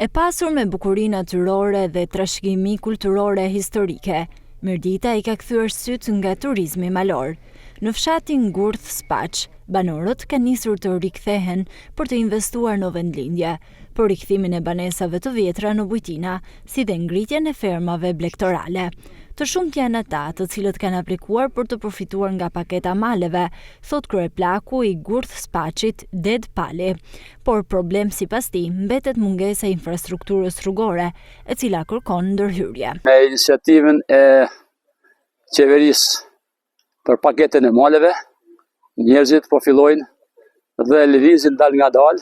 E pasur me bukurinë natyrore dhe trashëgimi kulturore historike, Mirdita i ka kthyer syt nga turizmi malor. Në fshatin Gurth Spaç, banorët kanë nisur të rikthehen për të investuar në vendlindje, për rikthimin e banesave të vjetra në bujtina, si dhe ngritjen e fermave blegtorale. Të shumt janë ata të cilët kanë aplikuar për të përfituar nga paketa maleve, thot kryeplaku i Gurth Spaçit Ded Pali. Por problem sipas tij mbetet mungesa e infrastrukturës rrugore, e cila kërkon ndërhyrje. Me iniciativën e qeverisë për paketën e maleve, njerëzit po fillojnë dhe lëvizin dal nga dal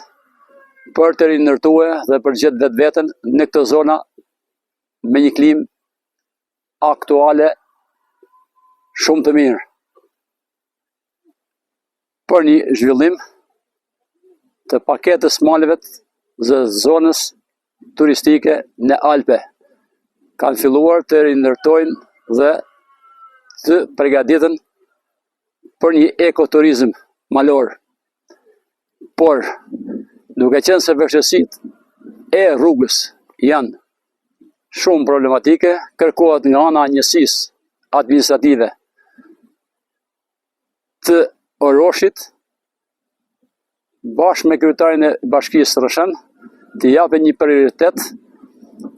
për të rinërtue dhe për gjithë vetveten në këtë zona me një klimë aktuale shumë të mirë për një zhvillim të paketës maleve dhe zonës turistike në Alpe. Kanë filluar të rinërtojnë dhe të përgatiten për një ekoturizëm malor. Por, duke qenë se vështirësitë e rrugës janë shumë problematike, kërkohet nga ana e njësisë administrative të Oroshit, bashkë me kryetarin e bashkisë Rrëshën, të japë një prioritet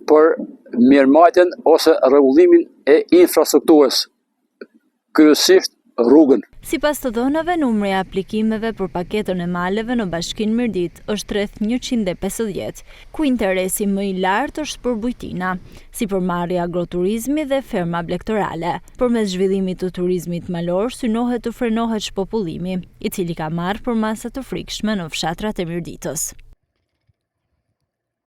për mirëmbajtjen ose rregullimin e infrastrukturës, kryesisht rrugën. Sipas të dhënave, numri i aplikimeve për paketën e maleve në Bashkinë Mirdit është rreth 150, ku interesi më i lartë është për bujtina, sipërmarrja agroturizmi dhe ferma blegtorale. Përmes zhvillimit të turizmit malor synohet të frenohet shpopullimi, i cili ka marrë për masa të frikshme në fshatrat e Mirditës.